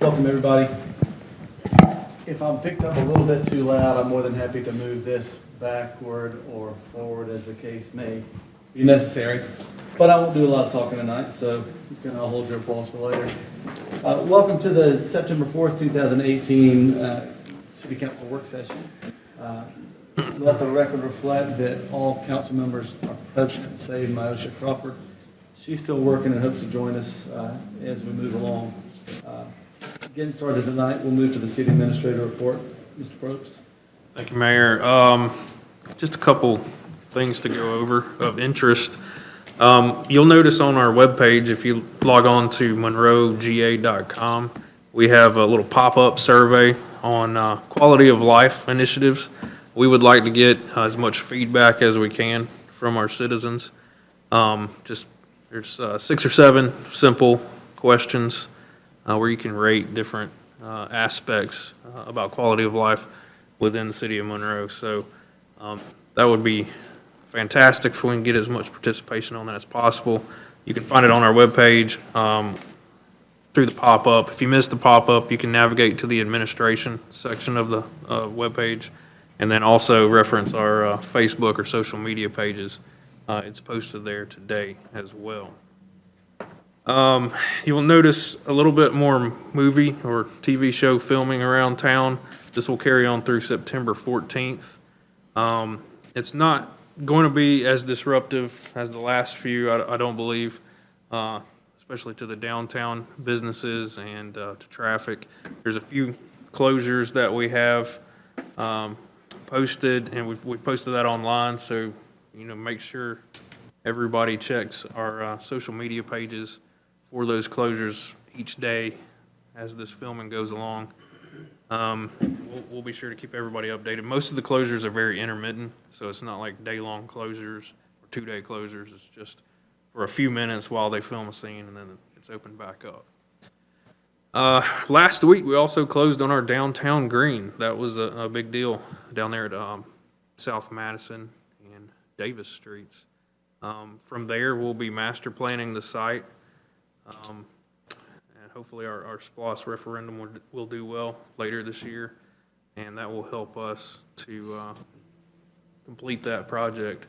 Welcome, everybody. If I'm picked up a little bit too loud, I'm more than happy to move this backward or forward as the case may be necessary. But I won't do a lot of talking tonight, so you can all hold your applause for later. Welcome to the September 4th, 2018 City Council work session. Let the record reflect that all council members are present, save Myosha Crawford. She's still working and hopes to join us as we move along. Getting started tonight, we'll move to the city administrator report. Mr. Probst. Thank you, Mayor. Just a couple things to go over of interest. You'll notice on our webpage, if you log on to monroega.com, we have a little pop-up survey on quality of life initiatives. We would like to get as much feedback as we can from our citizens. There's 6 or 7 simple questions where you can rate different aspects about quality of life within the city of Monroe. So that would be fantastic if we can get as much participation on that as possible. You can find it on our webpage through the pop-up. If you missed the pop-up, you can navigate to the administration section of the webpage, and then also reference our Facebook or social media pages. It's posted there today as well. You will notice a little bit more movie or TV show filming around town. This will carry on through September 14th. It's not going to be as disruptive as the last few, I don't believe, especially to the downtown businesses and to traffic. There's a few closures that we have posted, and we've posted that online, so make sure everybody checks our social media pages for those closures each day as this filming goes along. We'll be sure to keep everybody updated. Most of the closures are very intermittent, so it's not like day-long closures or 2-day closures. It's just for a few minutes while they film a scene, and then it's opened back up. Last week, we also closed on our downtown green. That was a big deal down there at South Madison and Davis Streets. From there, we'll be master planning the site. And hopefully our SPLOST referendum will do well later this year, and that will help us to complete that project.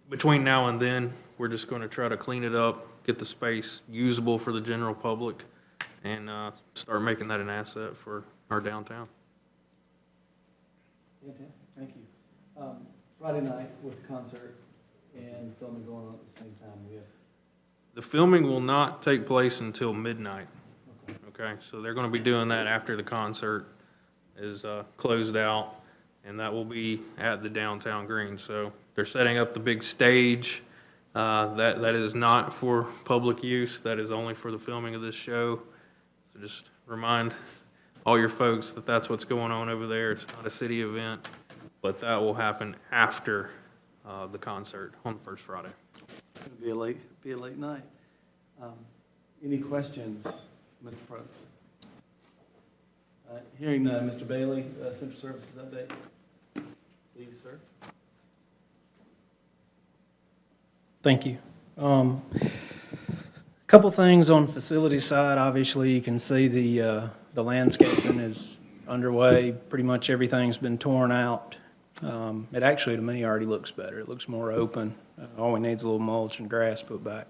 Between now and then, we're just going to try to clean it up, get the space usable for the general public, and start making that an asset for our downtown. Fantastic, thank you. Friday night with the concert and filming going on at the same time, The filming will not take place until midnight. Okay, so they're going to be doing that after the concert is closed out, and that will be at the downtown green. So they're setting up the big stage. That is not for public use. That is only for the filming of this show. So just remind all your folks that that's what's going on over there. It's not a city event, but that will happen after the concert on the first Friday. It's going to be a late night. Any questions, Mr. Probst? Hearing Mr. Bailey, Central Services update. Please, sir. Thank you. A couple things on facility side. Obviously, you can see the landscaping is underway. Pretty much everything's been torn out. It actually, to me, already looks better. It looks more open. All we need is a little mulch and grass put back.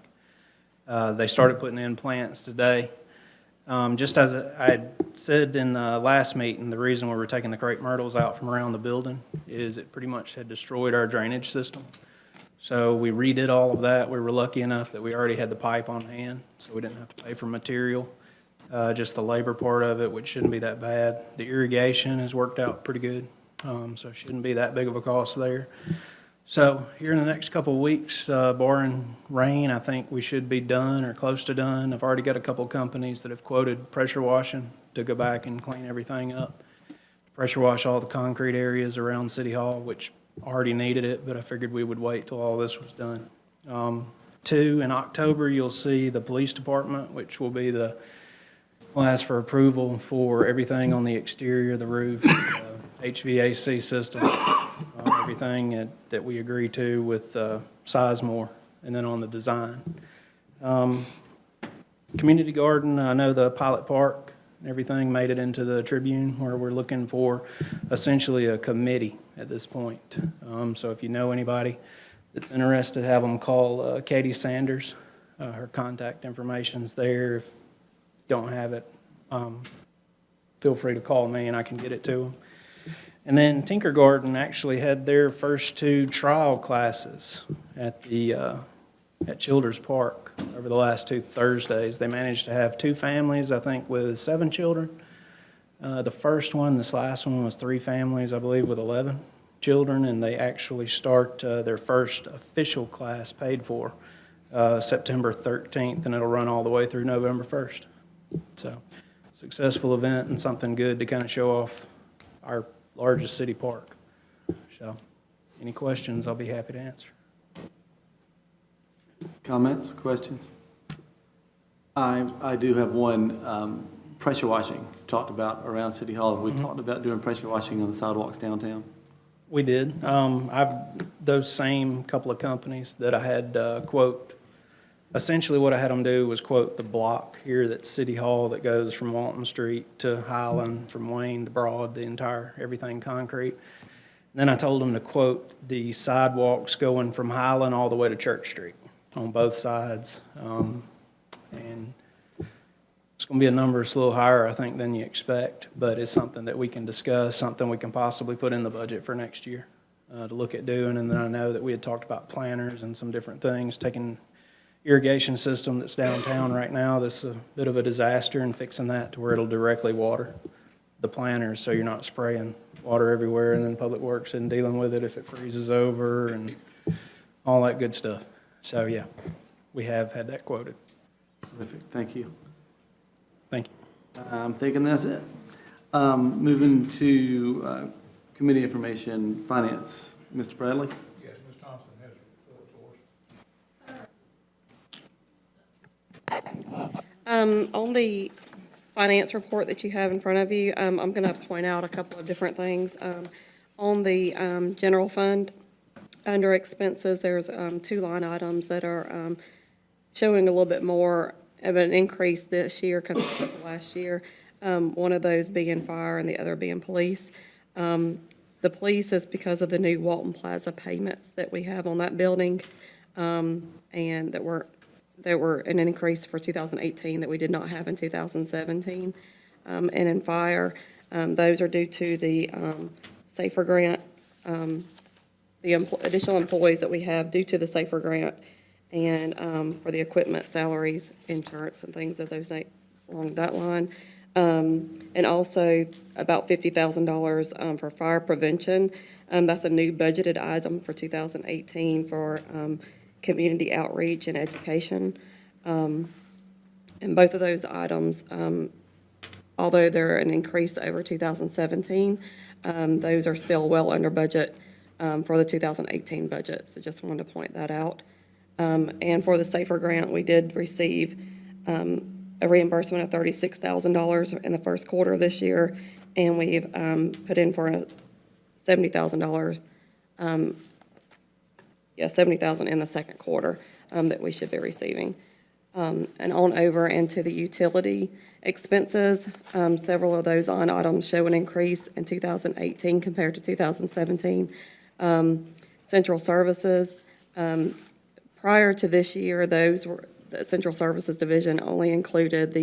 They started putting in plants today. Just as I had said in the last meeting, the reason we were taking the crepe myrtles out from around the building is it pretty much had destroyed our drainage system. So we redid all of that. We were lucky enough that we already had the pipe on hand, so we didn't have to pay for material. Just the labor part of it, which shouldn't be that bad. The irrigation has worked out pretty good, so it shouldn't be that big of a cost there. So here in the next couple of weeks, barring rain, I think we should be done or close to done. I've already got a couple of companies that have quoted pressure washing to go back and clean everything up. Pressure wash all the concrete areas around City Hall, which already needed it, but I figured we would wait till all this was done. 2, in October, you'll see the police department, which will be we'll ask for approval for everything on the exterior of the roof, HVAC system, everything that we agree to with Sizemore, and then on the design. Community garden, I know the pilot park, and everything made it into the Tribune, where we're looking for essentially a committee at this point. So if you know anybody that's interested, have them call Katie Sanders. Her contact information's there. If you don't have it, feel free to call me and I can get it to them. And then Tinker Garden actually had their first 2 trial classes at Childers Park over the last 2 Thursdays. They managed to have 2 families, I think, with 7 children. The first one, this last one, was 3 families, I believe, with 11 children, and they actually start their first official class paid for September 13th, and it'll run all the way through November 1st. So, successful event and something good to kind of show off our largest city park. So, any questions, I'll be happy to answer. Comments, questions? I do have one, pressure washing, talked about around City Hall. Have we talked about doing pressure washing on the sidewalks downtown? We did. Those same couple of companies that I had quote, essentially what I had them do was quote the block here that's City Hall that goes from Walton Street to Highland, from Wayne to Broad, the entire, everything concrete. Then I told them to quote the sidewalks going from Highland all the way to Church Street on both sides. And it's going to be a number that's a little higher, I think, than you expect, but it's something that we can discuss, something we can possibly put in the budget for next year to look at doing. And then I know that we had talked about planters and some different things, taking irrigation system that's downtown right now that's a bit of a disaster, and fixing that to where it'll directly water the planters so you're not spraying water everywhere, and then Public Works and dealing with it if it freezes over and all that good stuff. So, yeah, we have had that quoted. Terrific, thank you. Thank you. I'm thinking that's it. Moving to committee information, finance. Mr. Bradley? Yes, Ms. Thompson has a report for us. On the finance report that you have in front of you, I'm going to point out a couple of different things. On the general fund, under expenses, there's 2 line items that are showing a little bit more of an increase this year compared to last year. One of those being fire and the other being police. The police is because of the new Walton Plaza payments that we have on that building, and that were an increase for 2018 that we did not have in 2017. And in fire, those are due to the SAFER grant, the additional employees that we have due to the SAFER grant, and for the equipment, salaries, insurance, and things of those along that line. And also about $50,000 for fire prevention. That's a new budgeted item for 2018 for community outreach and education. And both of those items, although they're an increase over 2017, those are still well under budget for the 2018 budget. So just wanted to point that out. And for the SAFER grant, we did receive a reimbursement of $36,000 in the first quarter of this year, and we've put in for a $70,000, $70,000 in the second quarter that we should be receiving. And on over into the utility expenses, several of those line items show an increase in 2018 compared to 2017. Central services, prior to this year, the Central Services Division only included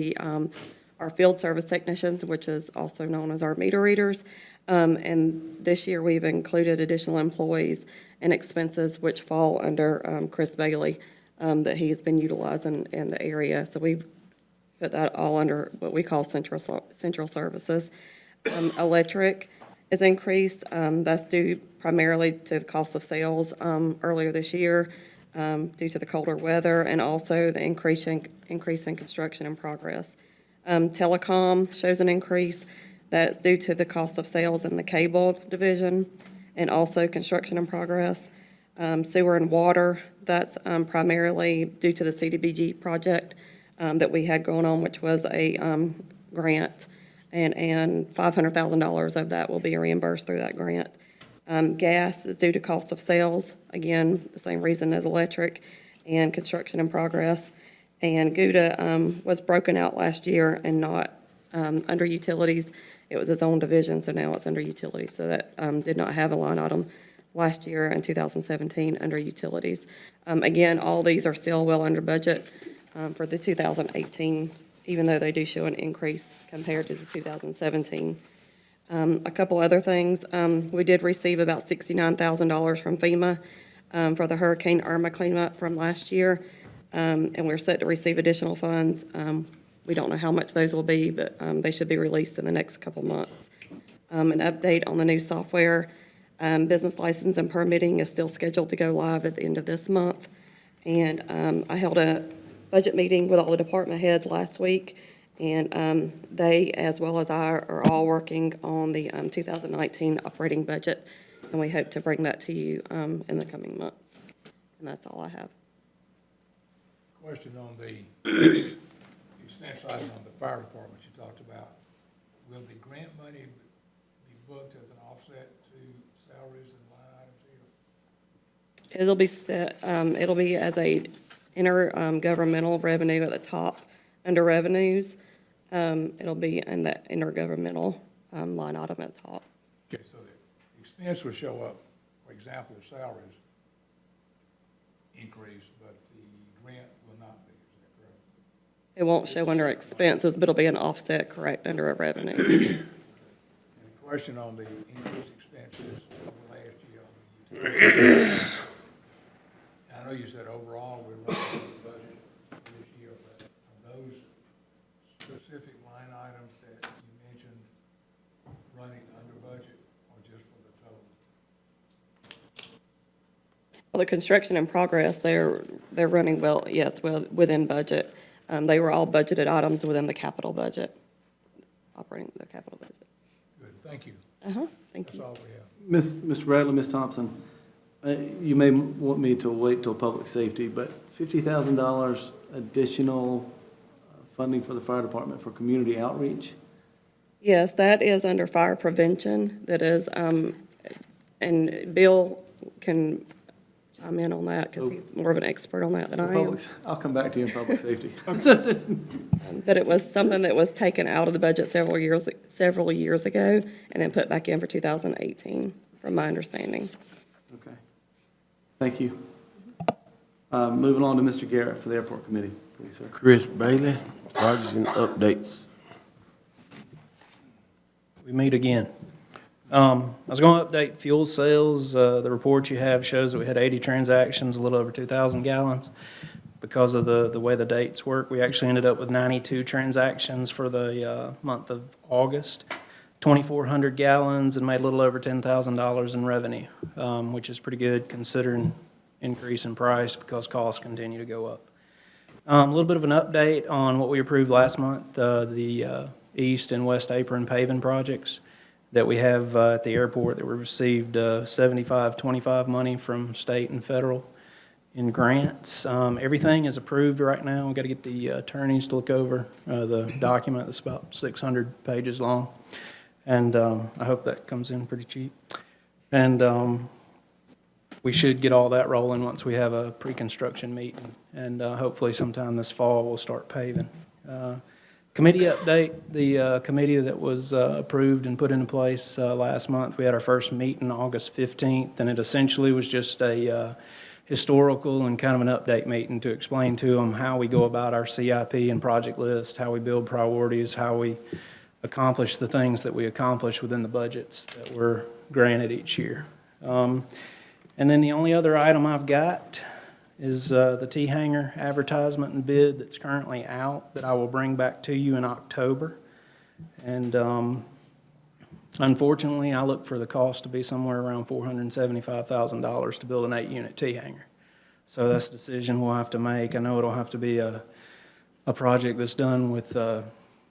our field service technicians, which is also known as our meter readers. And this year, we've included additional employees and expenses which fall under Chris Bailey that he has been utilizing in the area. So we've put that all under what we call Central Services. Electric is increased. That's due primarily to the cost of sales earlier this year. Due to the colder weather, and also the increase in construction in progress. Telecom shows an increase that's due to the cost of sales in the cable division, and also construction in progress. Sewer and water, that's primarily due to the CDBG project that we had going on, which was a grant, and $500,000 of that will be reimbursed through that grant. Gas is due to cost of sales, again, the same reason as electric, and construction in progress. And Gouda was broken out last year and not under utilities. It was its own division, so now it's under utilities. So that did not have a line item last year in 2017 under utilities. Again, all these are still well under budget for the 2018, even though they do show an increase compared to the 2017. A couple other things, we did receive about $69,000 from FEMA for the Hurricane Irma cleanup from last year, and we're set to receive additional funds. We don't know how much those will be, but they should be released in the next couple months. An update on the new software, business license and permitting is still scheduled to go live at the end of this month. And I held a budget meeting with all the department heads last week, and they, as well as I, are all working on the 2019 operating budget, and we hope to bring that to you in the coming months. And that's all I have. Question on the expense item on the fire department you talked about. Will the grant money be booked as an offset to salaries and line items here? It'll be set, it'll be as a intergovernmental revenue at the top, under revenues. It'll be in that intergovernmental line item at the top. Okay, so the expense will show up, for example, salaries increase, but the grant will not be, is that correct? It won't show under expenses, but it'll be an offset, correct, under a revenue. And a question on the increased expenses over last year on the utilities. I know you said overall we're running the budget this year, but are those specific line items that you mentioned running under budget or just for the total? Well, the construction in progress, they're running well, yes, well, within budget. They were all budgeted items within the capital budget, operating the capital budget. Good, thank you. Thank That's you. all we have. Mr. Bradley, Ms. Thompson, you may want me to wait till public safety, but $50,000 additional funding for the fire department for community outreach? Yes, that is under fire prevention, that is, and Bill can chime in on that, because he's more of an expert on that than I am. I'll come back to you in public safety. But it was something that was taken out of the budget several years ago, and then put back in for 2018, from my understanding. Okay. Thank you. Moving on to Mr. Garrett for the airport committee, please, sir. Chris Bailey, projects and updates. We meet again. I was going to update fuel sales. The report you have shows that we had 80 transactions, a little over 2,000 gallons. Because of the way the dates work, we actually ended up with 92 transactions for the month of August, 2,400 gallons, and made a little over $10,000 in revenue, which is pretty good considering increase in price because costs continue to go up. A little bit of an update on what we approved last month, the East and West Apron paving projects that we have at the airport that we received 75-25 money from state and federal in grants. Everything is approved right now. We've got to get the attorneys to look over the document that's about 600 pages long. And I hope that comes in pretty cheap. And we should get all that rolling once we have a pre-construction meeting. And hopefully sometime this fall, we'll start paving. Committee update, the committee that was approved and put into place last month, we had our first meeting August 15th, and it essentially was just a historical and kind of an update meeting to explain to them how we go about our CIP and project list, how we build priorities, how we accomplish the things that we accomplish within the budgets that we're granted each year. And then the only other item I've got is the T-hanger advertisement and bid that's currently out that I will bring back to you in October. And unfortunately, I look for the cost to be somewhere around $475,000 to build an 8-unit T-hanger. So that's a decision we'll have to make. I know it'll have to be a project that's done with a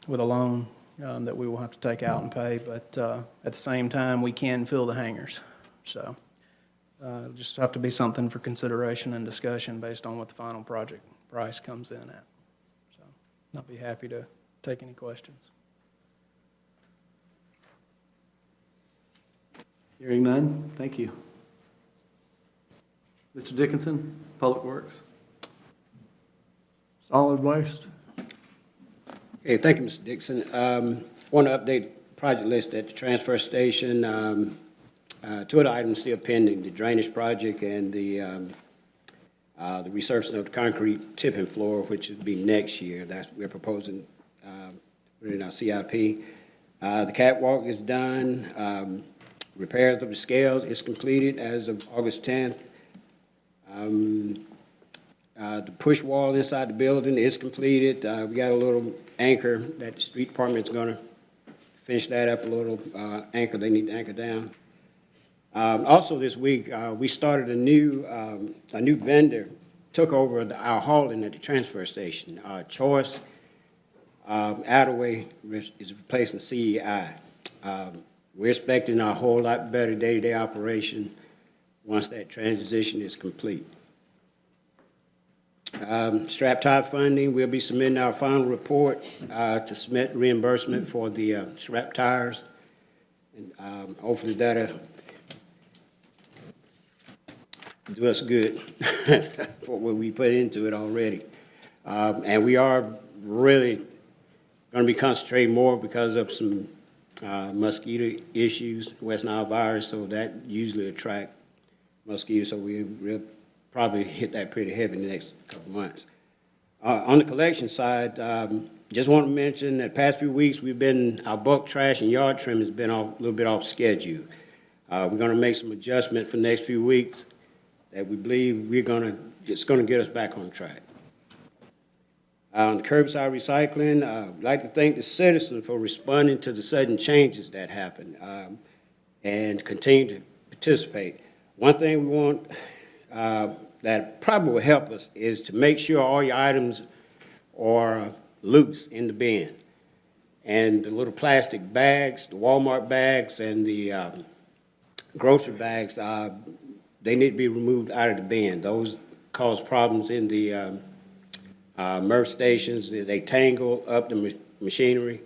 loan that we will have to take out and pay, but at the same time, we can fill the hangars. So it'll just have to be something for consideration and discussion based on what the final project price comes in at. So I'll be happy to take any questions. Hearing none, thank you. Mr. Dickinson, Public Works. Solid waste. Hey, thank you, Mr. Dixon. Want to update project list at the transfer station. Two of the items still pending, the drainage project and the resurfacing of the concrete tipping floor, which would be next year. We're proposing, put it in our CIP. The catwalk is done. Repairs of the scales is completed as of August 10th. The push wall inside the building is completed. We got a little anchor that the street department's gonna finish that up, a little anchor they need to anchor down. Also this week, we started a new vendor, took over our hauling at the transfer station. Choice Attaway is replacing CEI. We're expecting a whole lot better day-to-day operation once that transition is complete. Strap tie funding, we'll be submitting our final report to submit reimbursement for the strap tires. And hopefully that'll do us good for what we put into it already. And we are really going to be concentrating more because of some mosquito issues, West Nile virus, so that usually attract mosquitoes, so we'll probably hit that pretty heavy in the next couple months. On the collection side, just want to mention that past few weeks, our bulk trash and yard trim has been a little bit off schedule. We're going to make some adjustment for the next few weeks that we believe it's going to get us back on track. On the curbside recycling, I'd like to thank the citizens for responding to the sudden changes that happened and continue to participate. One thing we want that probably will help us is to make sure all your items are loose in the bin. And the little plastic bags, the Walmart bags and the grocery bags, they need to be removed out of the bin. Those cause problems in the MRF stations. They tangle up the machinery.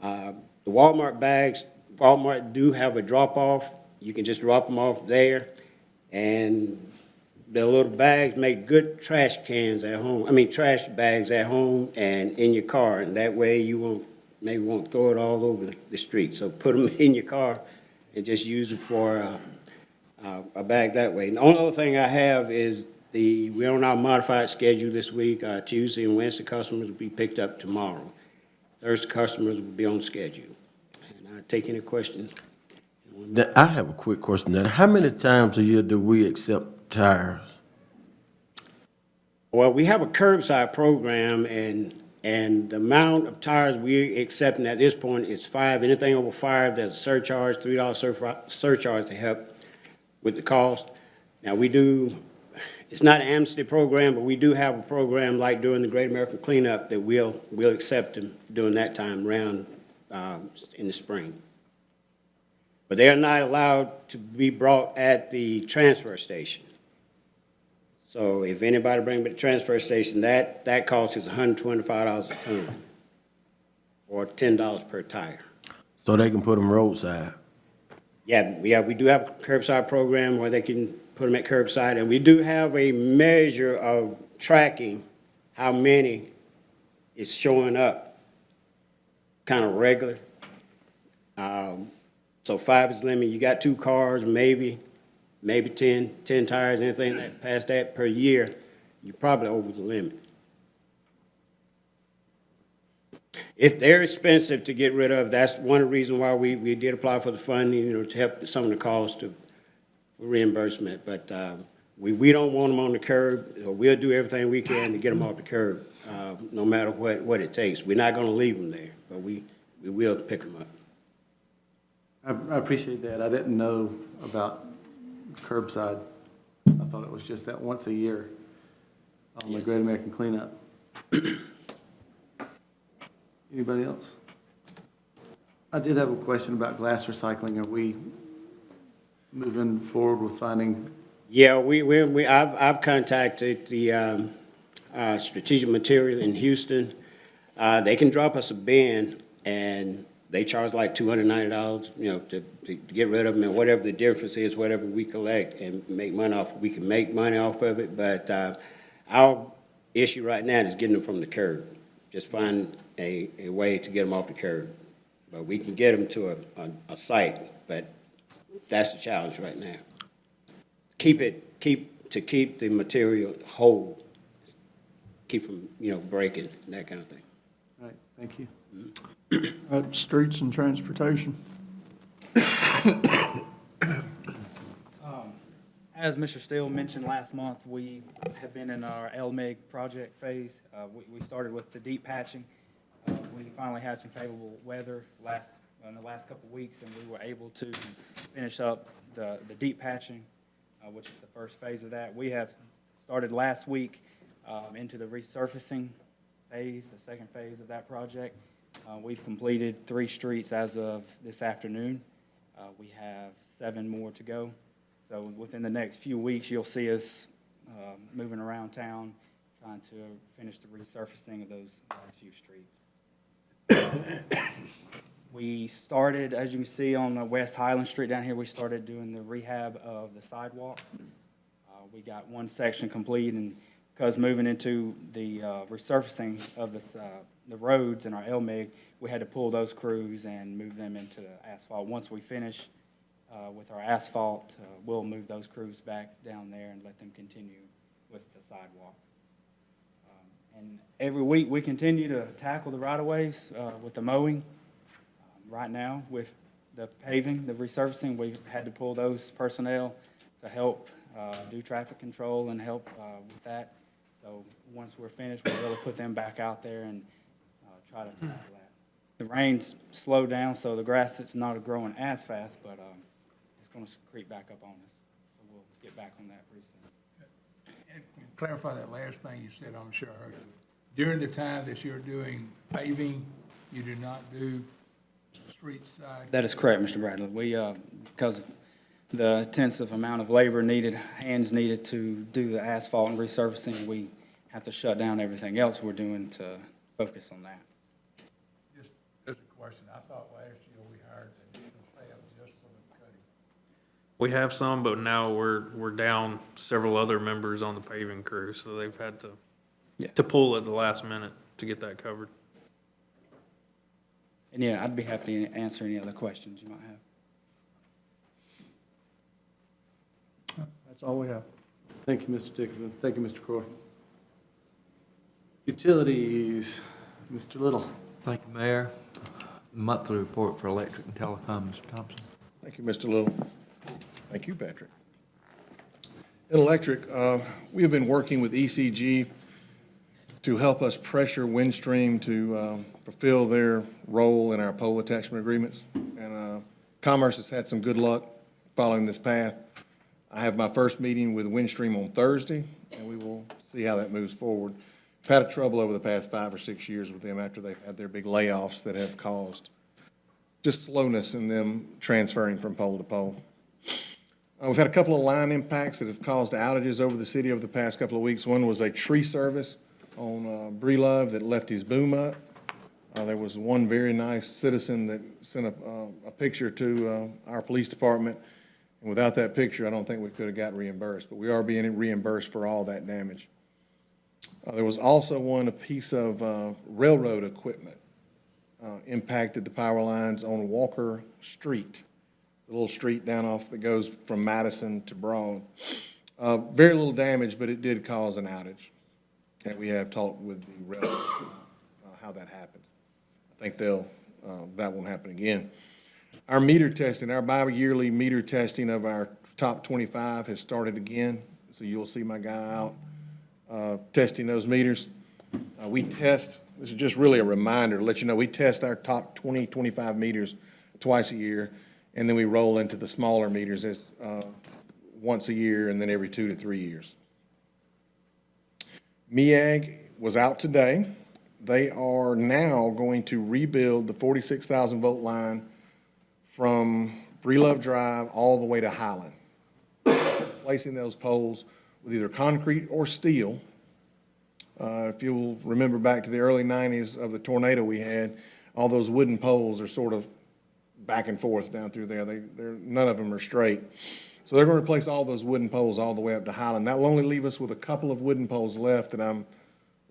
The Walmart bags, Walmart do have a drop-off. You can just drop them off there. And the little bags make good trash cans at home. Trash bags at home and in your car. And that way you won't throw it all over the street. So put them in your car and just use it for a bag that way. And the only other thing I have is we're on our modified schedule this week. Tuesday and Wednesday customers will be picked up tomorrow. Thursday customers will be on schedule. And I take any questions. Now, I have a quick question. Now, how many times a year do we accept tires? Well, we have a curbside program, and the amount of tires we're accepting at this point is 5. Anything over 5, there's a surcharge, $3 surcharge to help with the cost. Now, it's not an amnesty program, but we do have a program like during the Great American Cleanup that we'll accept them during that time around in the spring. But they are not allowed to be brought at the transfer station. So if anybody bring them to the transfer station, that cost is $125 a ton, or $10 per tire. So they can put them roadside? Yeah, we do have a curbside program where they can put them at curbside, and we do have a measure of tracking how many is showing up kind of regular. So 5 is the limit. You got 2 cars, maybe 10 tires, anything that past that per year, you're probably over the limit. If they're expensive to get rid of, that's one of the reasons why we did apply for the funding, to help some of the costs for reimbursement. But we don't want them on the curb. We'll do everything we can to get them off the curb, no matter what it takes. We're not going to leave them there, but we will pick them up. I appreciate that. I didn't know about curbside. I thought it was just that once a year on the Great American Cleanup. Anybody else? I did have a question about glass recycling. Are we moving forward with finding? Yeah, I've contacted the Strategic Material in Houston. They can drop us a bin, and they charge like $290, to get rid of them, and whatever the difference is, whatever we collect and make money off, we can make money off of it. But our issue right now is getting them from the curb. Just find a way to get them off the curb. But we can get them to a site, but that's the challenge right now. To keep the material whole, keep from, breaking, and that kind of thing. All right, thank you. Streets and transportation. As Mr. Steele mentioned last month, we have been in our LMIG project phase. We started with the deep patching. We finally had some favorable weather in the last couple of weeks, and we were able to finish up the deep patching, which is the first phase of that. We have started last week into the resurfacing phase, the second phase of that project. We've completed 3 streets as of this afternoon. We have 7 more to go. So within the next few weeks, you'll see us moving around town, trying to finish the resurfacing of those last few streets. We started, as you can see on West Highland Street down here, we started doing the rehab of the sidewalk. We got one section complete, and because moving into the resurfacing of the roads in our LMIG, we had to pull those crews and move them into the asphalt. Once we finish with our asphalt, we'll move those crews back down there and let them continue with the sidewalk. And every week, we continue to tackle the right-of-ways with the mowing. Right now, with the paving, the resurfacing, we had to pull those personnel to help do traffic control and help with that. So once we're finished, we'll really put them back out there and try to tackle that. The rain's slowed down, so the grass is not growing as fast, but it's going to creep back up on us. So we'll get back on that pretty soon. And clarify that last thing you said, I'm sure I heard you. During the time that you're doing paving, you do not do street side? That is correct, Mr. Bradley. We, because of the intensive amount of labor needed, hands needed to do the asphalt and resurfacing, we have to shut down everything else we're doing to focus on that. Just a question. I thought last year we hired additional staff just for the cutting. We have some, but now we're down several other members on the paving crew, so they've had to pull at the last minute to get that covered. And yeah, I'd be happy to answer any other questions you might have. That's all we have. Thank you, Mr. Dickinson. Thank you, Mr. Croy. Utilities, Mr. Little. Thank you, Mayor. Monthly report for electric and telecom, Mr. Thompson. Thank you, Mr. Little. Thank you, Patrick. In electric, we have been working with ECG to help us pressure Windstream to fulfill their role in our pole attachment agreements. And Commerce has had some good luck following this path. I have my first meeting with Windstream on Thursday, and we will see how that moves forward. We've had trouble over the past 5 or 6 years with them after they've had their big layoffs that have caused just slowness in them transferring from pole to pole. We've had a couple of line impacts that have caused outages over the city over the past couple of weeks. One was a tree service on Breelove that left his boom up. There was one very nice citizen that sent a picture to our police department. And without that picture, I don't think we could have got reimbursed, but we are being reimbursed for all that damage. There was also a piece of railroad equipment impacted the power lines on Walker Street, the little street down off that goes from Madison to Broad. Very little damage, but it did cause an outage. And we have talked with the railroad how that happened. I think that won't happen again. Our meter testing, our bi-yearly meter testing of our top 25 has started again. So you'll see my guy out testing those meters. This is just really a reminder to let you know, we test our top 20, 25 meters twice a year, and then we roll into the smaller meters as once a year and then every 2 to 3 years. MEAG was out today. They are now going to rebuild the 46,000 volt line from Breelove Drive all the way to Highland, placing those poles with either concrete or steel. If you'll remember back to the early 90s of the tornado we had, all those wooden poles are sort of back and forth down through there. None of them are straight. So they're going to replace all those wooden poles all the way up to Highland. That will only leave us with a couple of wooden poles left that I'm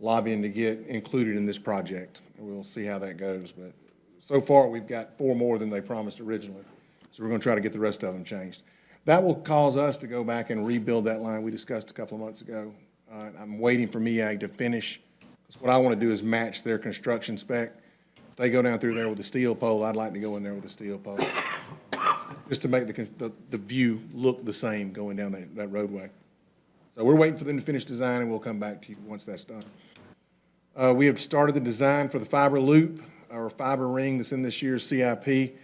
lobbying to get included in this project. We'll see how that goes, but so far, we've got 4 more than they promised originally. So we're gonna try to get the rest of them changed. That will cause us to go back and rebuild that line we discussed a couple of months ago. I'm waiting for MEAG to finish, because what I wanna do is match their construction spec. If they go down through there with a steel pole, I'd like to go in there with a steel pole, just to make the view look the same going down that roadway. So we're waiting for them to finish design, and we'll come back to you once that's done. We have started the design for the fiber loop, or fiber ring that's in this year's CIP,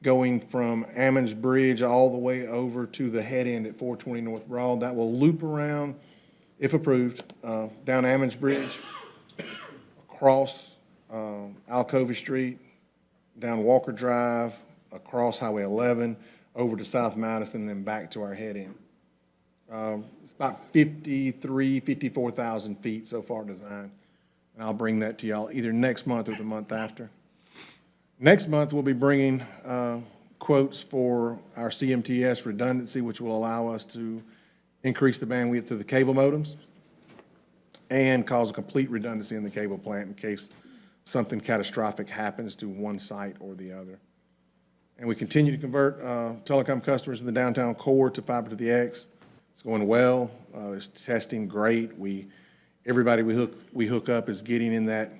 going from Ammons Bridge all the way over to the head end at 420 North Broad. That will loop around, if approved, down Ammons Bridge, across Alcova Street, down Walker Drive, across Highway 11, over to South Madison, then back to our head end. It's about 54,000 feet so far designed. And I'll bring that to y'all either next month or the month after. Next month, we'll be bringing quotes for our CMTS redundancy, which will allow us to increase the bandwidth to the cable modems and cause a complete redundancy in the cable plant in case something catastrophic happens to one site or the other. And we continue to convert telecom customers in the downtown core to fiber to the X. It's going well. It's testing great. Everybody we hook up is getting in that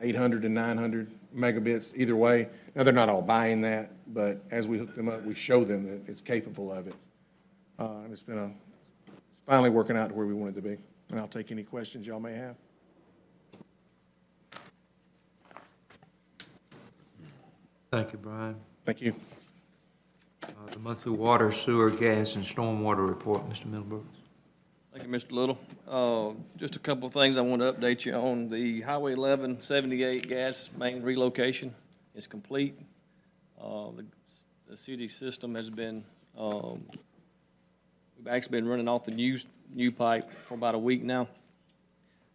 800 to 900 megabits either way. Now, they're not all buying that, but as we hook them up, we show them that it's capable of it. And it's finally working out to where we want it to be. And I'll take any questions y'all may have. Thank you, Brian. Thank you. The monthly water, sewer, gas, and stormwater report, Mr. Middlebrooks. Thank you, Mr. Little. Just a couple of things I want to update you on. The Highway 11 78 gas main relocation is complete. The city system has been, we've actually been running off the new pipe for about a week now.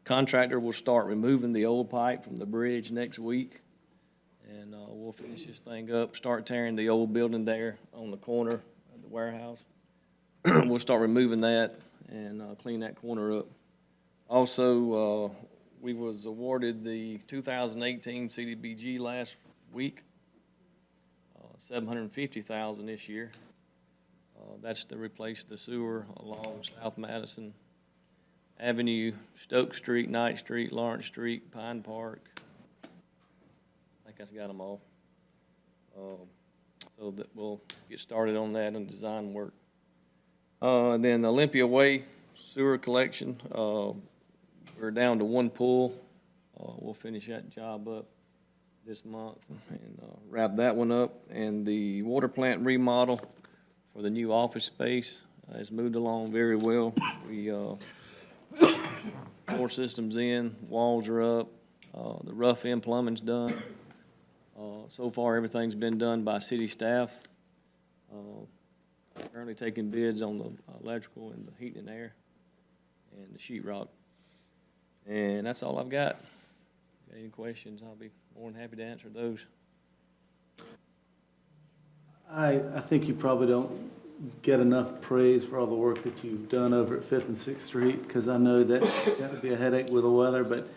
Contractor will start removing the old pipe from the bridge next week. And we'll finish this thing up, start tearing the old building there on the corner of the warehouse. We'll start removing that and clean that corner up. Also, we was awarded the 2018 CDBG last week, $750,000 this year. That's to replace the sewer along South Madison Avenue, Stoke Street, Knight Street, Lawrence Street, Pine Park. I think that's got them all. So that we'll get started on that and design work. And then Olympia Way sewer collection, we're down to 1 pool. We'll finish that job up this month and wrap that one up. And the water plant remodel for the new office space has moved along very well. We, 4 systems in, walls are up, the rough end plumbing's done. So far, everything's been done by city staff. Currently taking bids on the electrical and the heating and air and the sheetrock. And that's all I've got. Got any questions, I'll be more than happy to answer those. I think you probably don't get enough praise for all the work that you've done over at 5th and 6th Street, because I know that would be a headache with the weather, but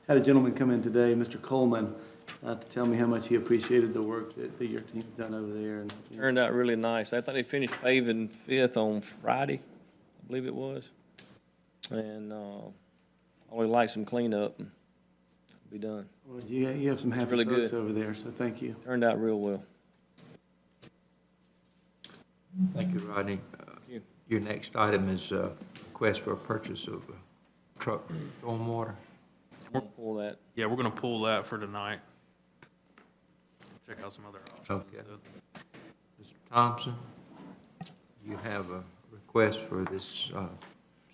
had a gentleman come in today, Mr. Coleman, to tell me how much he appreciated the work that your team's done over there. And Turned out really nice. I thought they finished paving 5th on Friday, I believe it was. And only like some cleanup and be done. well, you have some happy really folks good. over there, so thank you. Turned out real well. Thank you, Rodney. you. Your next item is a request for a purchase of a truck for stormwater. We'll pull that. Yeah, we're gonna pull that for tonight. Check out some other options Okay. instead. Mr. Thompson, you have a request for this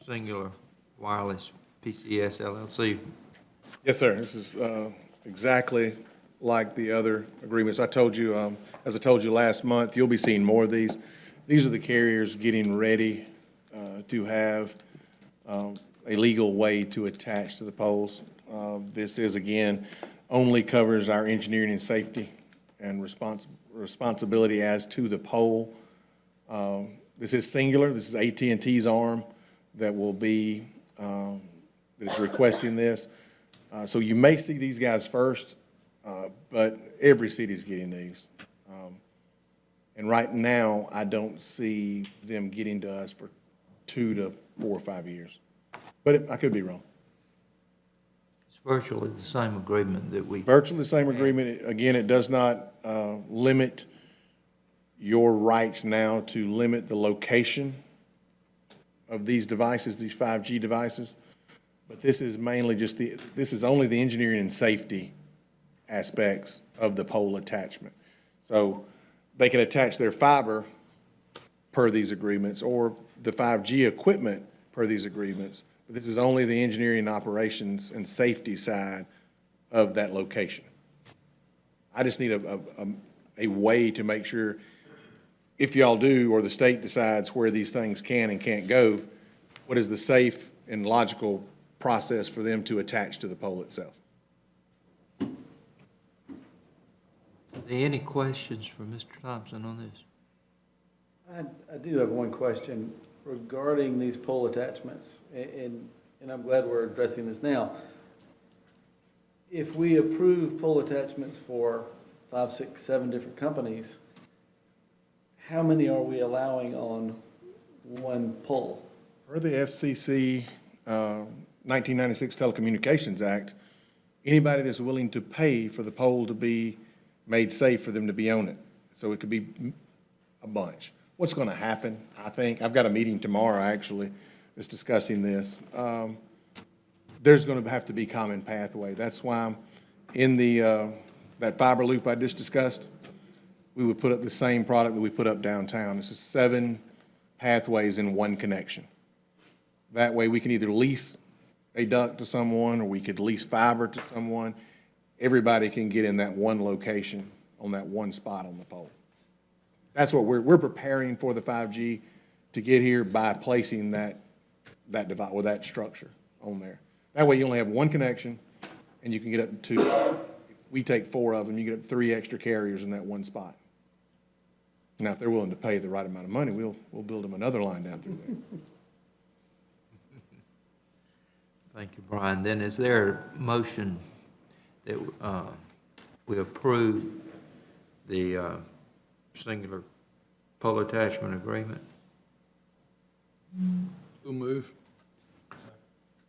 Singular Wireless PCS LLC. Yes, sir. This is exactly like the other agreements. I told you, as I told you last month, you'll be seeing more of these. These are the carriers getting ready to have a legal way to attach to the poles. This is, again, only covers our engineering and safety and responsibility as to the pole. This is Singular. This is AT&T's arm that will be that is requesting this. So you may see these guys first, but every city's getting these. And right now, I don't see them getting to us for 2 to 4 or 5 years. But I could be wrong. It's virtually the same agreement that we. Virtually the same agreement. Again, it does not limit your rights now to limit the location of these devices, these 5G devices. But this is mainly just this is only the engineering and safety aspects of the pole attachment. So they can attach their fiber per these agreements or the 5G equipment per these agreements. But this is only the engineering, operations, and safety side of that location. I just need a way to make sure if y'all do, or the state decides where these things can and can't go, what is the safe and logical process for them to attach to the pole itself? Are there any questions for Mr. Thompson on this? I do have one question regarding these pole attachments, and I'm glad we're addressing this now. If we approve pole attachments for 5, 6, 7 different companies, how many are we allowing on one pole? Per the FCC 1996 Telecommunications Act, anybody that's willing to pay for the pole to be made safe for them to be on it. So it could be a bunch. What's going to happen, I think, I've got a meeting tomorrow, actually, that's discussing this. There's going to have to be common pathway. That's why in that fiber loop I just discussed, we would put up the same product that we put up downtown. It's just 7 pathways in one connection. That way, we can either lease a duct to someone, or we could lease fiber to someone. Everybody can get in that one location, on that one spot on the pole. That's what we're preparing for the 5G to get here by placing that device, or that structure on there. That way, you only have one connection, and you can get up to, we take 4 of them, you get up to 3 extra carriers in that one spot. Now, if they're willing to pay the right amount of money, we'll build them another line down through there. Thank you, Brian. Then is there a motion that we approve the singular pole attachment agreement? So move.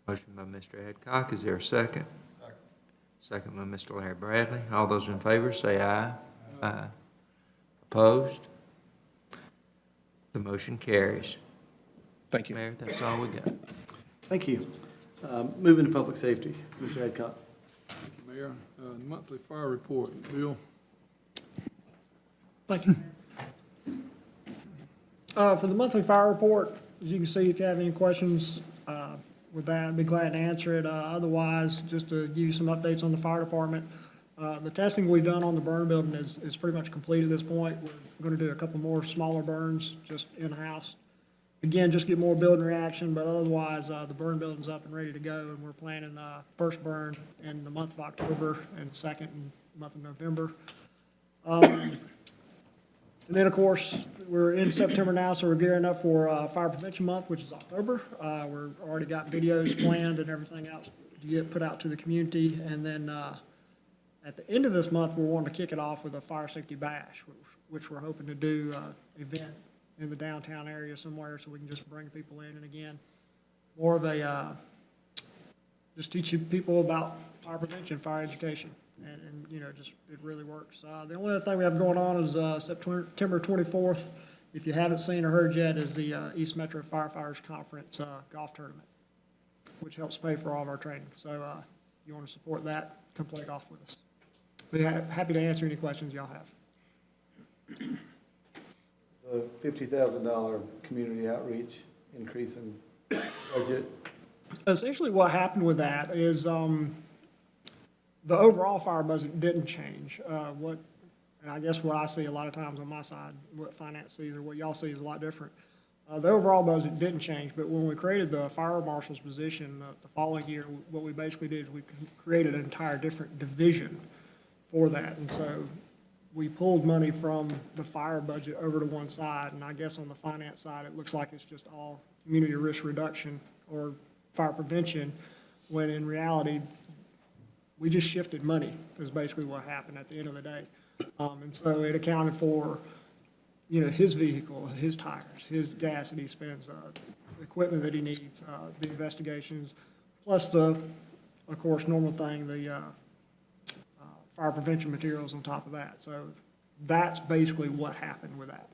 Motion by Mr. Adcock. Is there a second? Second by Mr. Larry Bradley. All those in favor say aye. Aye. Opposed? The motion carries. Thank you. Mayor, that's all we got. Thank you. Moving to public safety, Mr. Adcock. Thank you, Mayor. Monthly fire report, Bill. Thank you. For the monthly fire report, as you can see, if you have any questions with that, I'd be glad to answer it. Otherwise, just to give you some updates on the fire department, the testing we've done on the burn building is pretty much complete at this point. We're going to do a couple more smaller burns just in-house. Again, just get more building reaction, but otherwise, the burn building's up and ready to go, and we're planning first burn in the month of October and second in the month of November. And then, of course, we're in September now, so we're gearing up for Fire Prevention Month, which is October. We're already got videos planned and everything else to get put out to the community. And then at the end of this month, we're wanting to kick it off with a Fire Safety Bash, which we're hoping to do an event in the downtown area somewhere so we can just bring people in. And again, more of a, just teach people about fire prevention, fire education. And you know, just, it really works. The only other thing we have going on is September 24th, if you haven't seen or heard yet, is the East Metro Firefighters Conference golf tournament, which helps pay for all of our training. So if you want to support that, come play golf with us. Be happy to answer any questions y'all have. The $50,000 community outreach increase in budget. Essentially what happened with that is the overall fire budget didn't change. And I guess what I see a lot of times on my side, what finance sees or what y'all see is a lot different. The overall budget didn't change, but when we created the fire marshal's position the following year, what we basically did is we created an entire different division for that. And so we pulled money from the fire budget over to one side, and I guess on the finance side, it looks like it's just all community risk reduction or fire prevention. when in reality, we just shifted money, is basically what happened at the end of the day. And so it accounted for, you know, his vehicle, his tires, his gas that he spends, the equipment that he needs, the investigations, plus the, of course, normal thing, the fire prevention materials on top of that. So that's basically what happened with that.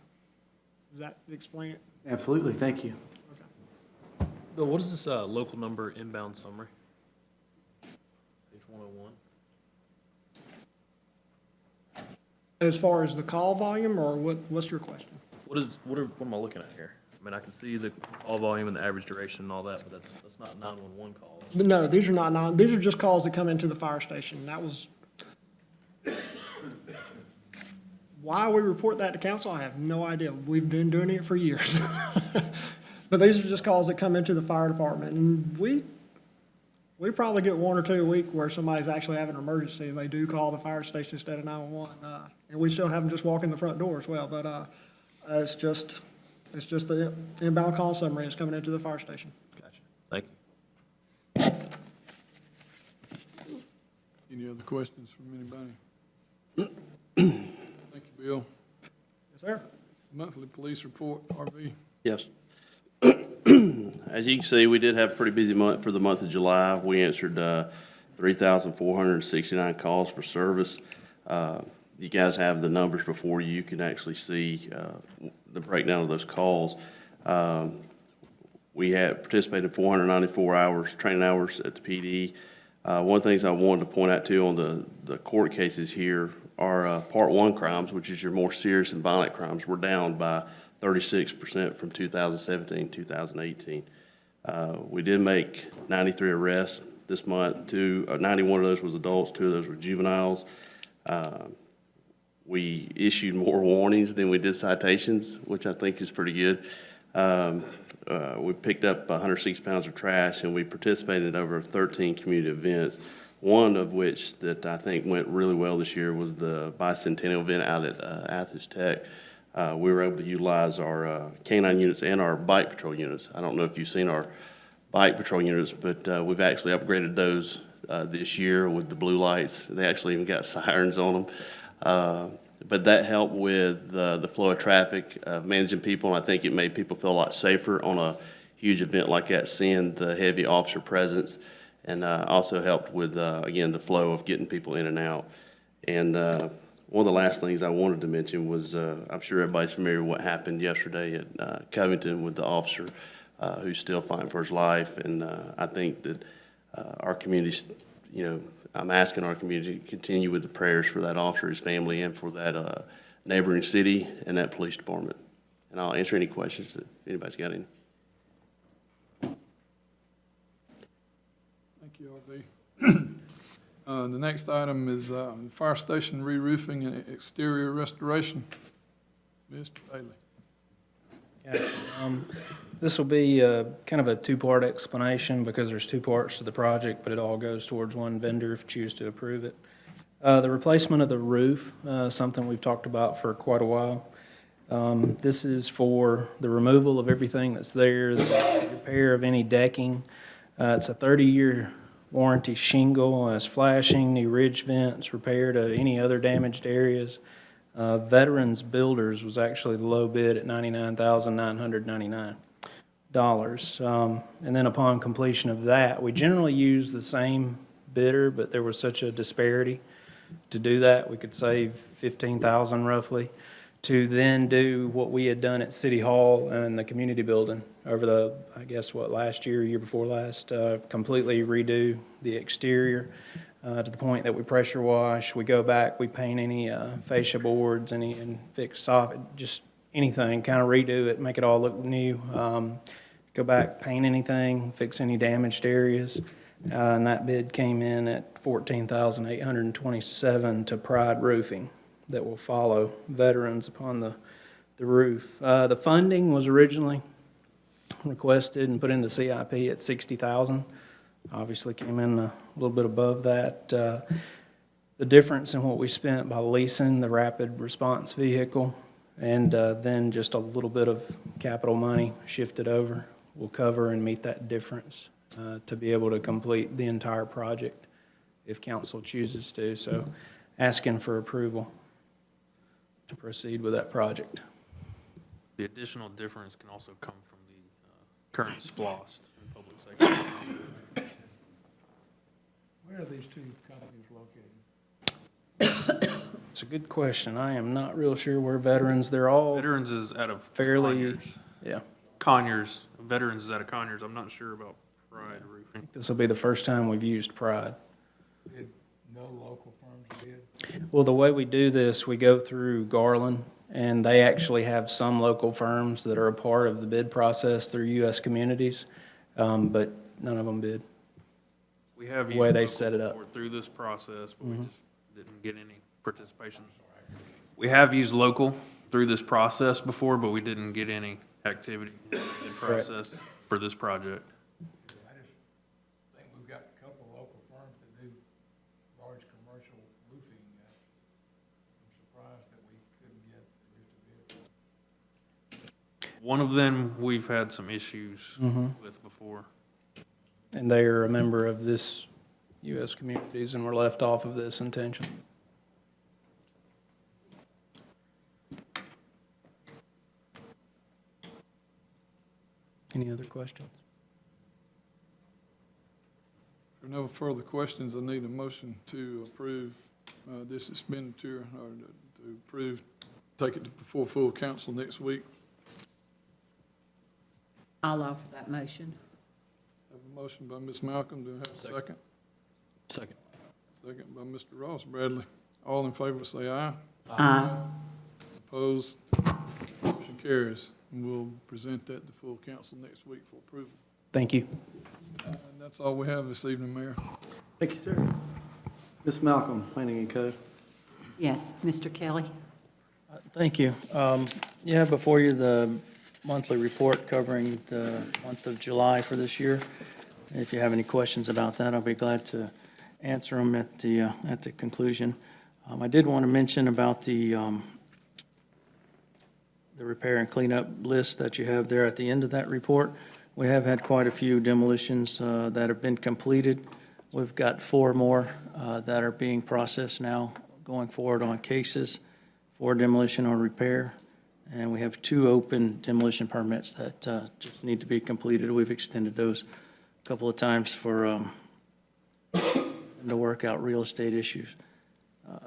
Does that explain it? Absolutely, thank you. Bill, what is this local number inbound summary? Page 101. As far as the call volume, or what's your question? What am I looking at here? I mean, I can see the call volume and the average duration and all that, but that's not 911 calls. No, these are not, these are just calls that come into the fire station. That was, why we report that to council, I have no idea. We've been doing it for years. But these are just calls that come into the fire department, and we probably get one or two a week where somebody's actually having an emergency, and they do call the fire station instead of 911. And we still have them just walk in the front door as well, but it's just the inbound call summary is coming into the fire station. Gotcha. Thank you. Any other questions from anybody? Thank you, Bill. Yes, sir. Monthly police report, RV. Yes. As you can see, we did have a pretty busy month for the month of July. We answered 3,469 calls for service. You guys have the numbers before you. You can actually see the breakdown of those calls. We had participated in 494 hours, training hours at the PD. One of the things I wanted to point out too on the court cases here are Part 1 crimes, which is your more serious and violent crimes. We're down by 36% from 2017, 2018. We did make 93 arrests this month. 91 of those was adults, 2 of those were juveniles. We issued more warnings than we did citations, which I think is pretty good. We picked up 160 pounds of trash, and we participated in over 13 community events, one of which that I think went really well this year was the bicentennial event out at Athens Tech. We were able to utilize our canine units and our bike patrol units. I don't know if you've seen our bike patrol units, but we've actually upgraded those this year with the blue lights. They actually even got sirens on them. But that helped with the flow of traffic, managing people, and I think it made people feel a lot safer on a huge event like that, seeing the heavy officer presence, and also helped with, again, the flow of getting people in and out. And one of the last things I wanted to mention was, I'm sure everybody's familiar with what happened yesterday at Covington with the officer who's still fighting for his life, and I think that our community, you know, I'm asking our community to continue with the prayers for that officer, his family, and for that neighboring city and that police department. And I'll answer any questions if anybody's got any. Thank you, RV. The next item is fire station re-roofing and exterior restoration. Mr. Bailey. Okay, this will be kind of a two-part explanation because there's two parts to the project, but it all goes towards one vendor if you choose to approve it. The replacement of the roof, something we've talked about for quite a while. This is for the removal of everything that's there, the repair of any decking. It's a 30-year warranty shingle, it's flashing, new ridge vents, repair to any other damaged areas. Veterans Builders was actually the low bid at $99,999. And then upon completion of that, we generally use the same bidder, but there was such a disparity. To do that, we could save $15,000 roughly, to then do what we had done at City Hall and the community building over the, I guess, last year, year before last, completely redo the exterior. To the point that we pressure wash, we go back, we paint any fascia boards, and fix soffit, just anything, kind of redo it, make it all look new. Go back, paint anything, fix any damaged areas. And that bid came in at $14,827 to Pride Roofing that will follow Veterans upon the roof. The funding was originally requested and put in the CIP at $60,000. Obviously came in a little bit above that. The difference in what we spent by leasing the rapid response vehicle and then just a little bit of capital money shifted over will cover and meet that difference to be able to complete the entire project if council chooses to. So asking for approval to proceed with that project. The additional difference can also come from the current SPOS in public safety. Where are these two companies located? It's a good question. I am not real sure where veterans, they're all Veterans is out of fairly, Conyers. yeah. Conyers, Veterans is out of Conyers. I'm not sure about Pride Roofing. This will be the first time we've used Pride. Did no local firms bid? Well, the way we do this, we go through Garland, and they actually have some local firms that are a part of the bid process through U.S. Communities, but none of them bid. We have The way used they local set it up. before through this process, but we just didn't get any participation. We have used local through this process before, but we didn't get any activity in the process for this project. I just think we've got a couple of local firms that do large commercial roofing. I'm surprised that we couldn't get at least a bid. One of them, we've had some issues with before. And they are a member of this U.S. Communities and were left off of this intention. Any other questions? If there are no further questions, I need a motion to approve this expenditure, or to approve, take it before full council next week. I'll offer that motion. Have a motion by Ms. Malcolm, do I have a second? Second. Second by Mr. Ross Bradley. All in favor, say aye. Aye. Opposed? Motion carries. And we'll present that to full council next week for approval. Thank you. And that's all we have this evening, Mayor. Thank you, sir. Ms. Malcolm, Planning and Code. Yes, Mr. Kelly? Thank you. You have before you the monthly report covering the month of July for this year. If you have any questions about that, I'll be glad to answer them at the conclusion. I did want to mention about the repair and cleanup list that you have there at the end of that report. We have had quite a few demolitions that have been completed. We've got 4 more that are being processed now, going forward on cases for demolition or repair. And we have 2 open demolition permits that just need to be completed. We've extended those a couple of times for to work out real estate issues.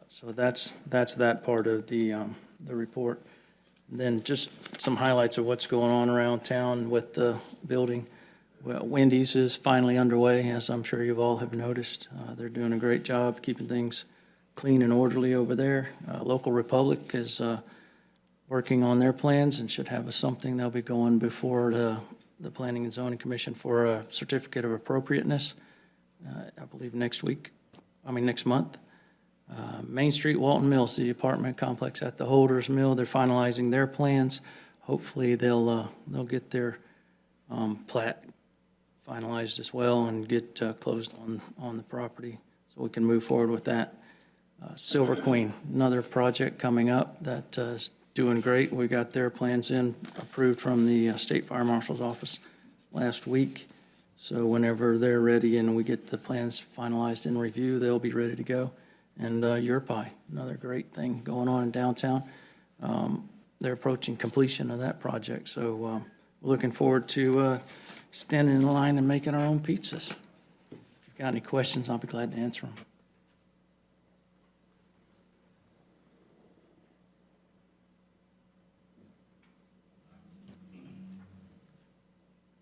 So that's that part of the report. Then just some highlights of what's going on around town with the building. Well, Wendy's is finally underway, as I'm sure you all have noticed. They're doing a great job keeping things clean and orderly over there. Local Republic is working on their plans and should have something. They'll be going before the Planning and Zoning Commission for a certificate of appropriateness, I believe next month. Main Street, Walton Mills, the apartment complex at the Holders Mill, they're finalizing their plans. Hopefully, they'll get their plat finalized as well and get closed on the property, so we can move forward with that. Silver Queen, another project coming up that is doing great. We got their plans approved from the State Fire Marshal's office last week. So whenever they're ready and we get the plans finalized in review, they'll be ready to go. And Yurpai, another great thing going on in downtown. They're approaching completion of that project. So we're looking forward to standing in line and making our own pizzas. If you've got any questions, I'll be glad to answer them.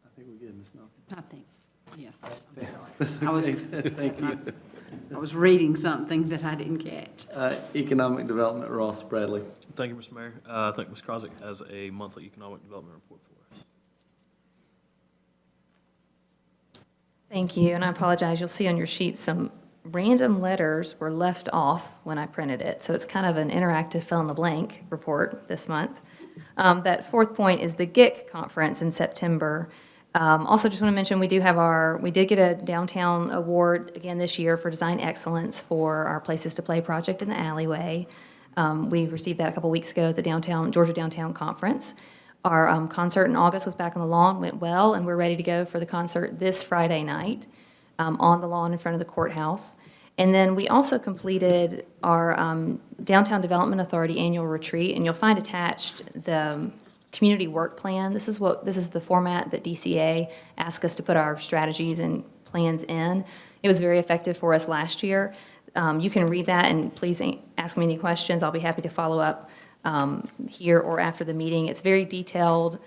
I think we're good, Ms. Malcolm. I think, yes, I'm sorry. That's I was- okay. Thank you. I was reading something that I didn't catch. Economic Development, Ross Bradley. Thank you, Mr. Mayor. I think Ms. Crosnick has a monthly economic development report for us. Thank you, and I apologize. You'll see on your sheet some random letters were left off when I printed it. So it's kind of an interactive fill-in-the-blank report this month. That 4th point is the GIC conference in September. Also, just want to mention, we did get a downtown award again this year for design excellence for our Places to Play project in the alleyway. We received that a couple weeks ago at the Georgia Downtown Conference. Our concert in August was back on the lawn, went well, and we're ready to go for the concert this Friday night on the lawn in front of the courthouse. And then we also completed our Downtown Development Authority annual retreat, and you'll find attached the community work plan. This is the format that DCA asked us to put our strategies and plans in. It was very effective for us last year. You can read that, and please ask me any questions. I'll be happy to follow up here or after the meeting. It's very detailed.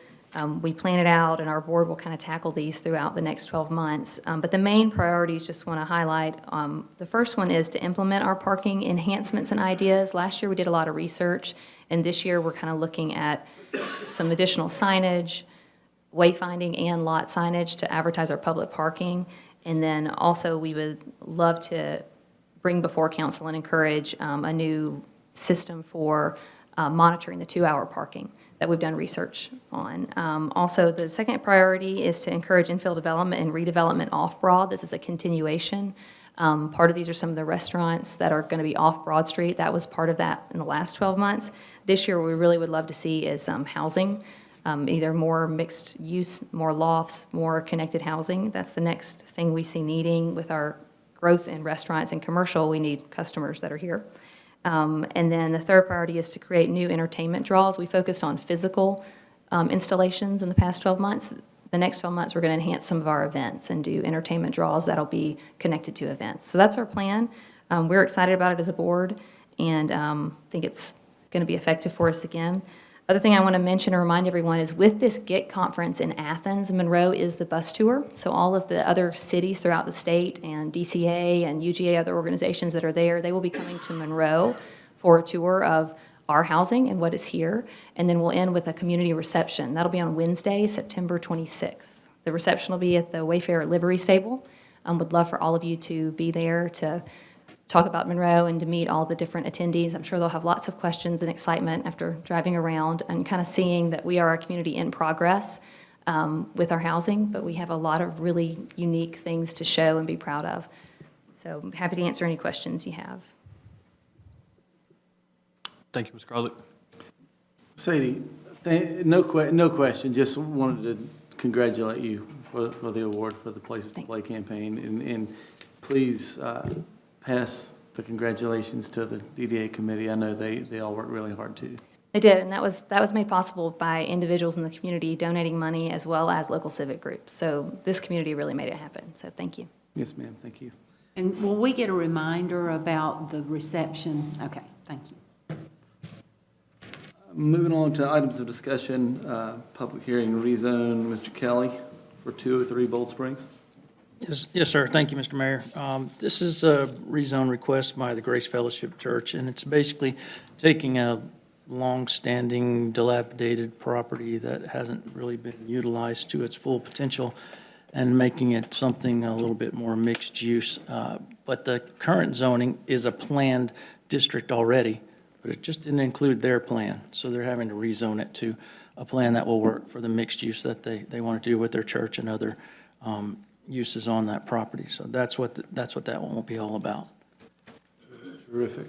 We plan it out, and our board will kind of tackle these throughout the next 12 months. But the main priorities, just want to highlight, the first one is to implement our parking enhancements and ideas. Last year, we did a lot of research, and this year, we're kind of looking at some additional signage, wayfinding, and lot signage to advertise our public parking. And then also, we would love to bring before council and encourage a new system for monitoring the 2-hour parking that we've done research on. Also, the second priority is to encourage infill development and redevelopment off Broad. This is a continuation. Part of these are some of the restaurants that are going to be off Broad Street. That was part of that in the last 12 months. This year, what we really would love to see is housing, either more mixed use, more lofts, more connected housing. That's the next thing we see needing with our growth in restaurants and commercial. We need customers that are here. And then the third priority is to create new entertainment draws. We focused on physical installations in the past 12 months. The next 12 months, we're going to enhance some of our events and do entertainment draws that'll be connected to events. So that's our plan. We're excited about it as a board, and think it's going to be effective for us again. Other thing I want to mention and remind everyone is with this GET conference in Athens, Monroe is the bus tour. So all of the other cities throughout the state and DCA and UGA, other organizations that are there, they will be coming to Monroe for a tour of our housing and what is here. And then we'll end with a community reception. That'll be on Wednesday, September 26th. The reception will be at the Wayfarer Livery Stable. Would love for all of you to be there to talk about Monroe and to meet all the different attendees. I'm sure they'll have lots of questions and excitement after driving around and kind of seeing that we are a community in progress with our housing, but we have a lot of really unique things to show and be proud of. So I'm happy to answer any questions you have. Thank you, Mr. Croswick. Sadie, no question, just wanted to congratulate you for the award for the Places to Play campaign, and please pass the congratulations to the DDA committee. I know they all worked really hard too. They did, and that was made possible by individuals in the community donating money as well as local civic groups. So this community really made it happen, so thank you. Yes, ma'am, thank you. And will we get a reminder about the reception? Okay, thank you. Moving on to items of discussion, public hearing rezone, Mr. Kelly for 203 Bold Springs. Yes, sir. Thank you, Mr. Mayor. This is a rezone request by the Grace Fellowship Church, and it's basically taking a long-standing dilapidated property that hasn't really been utilized to its full potential and making it something a little bit more mixed use. But the current zoning is a planned district already, but it just didn't include their plan. So they're having to rezone it to a plan that will work for the mixed use that they want to do with their church and other uses on that property. So that's what that one will be all about. Terrific.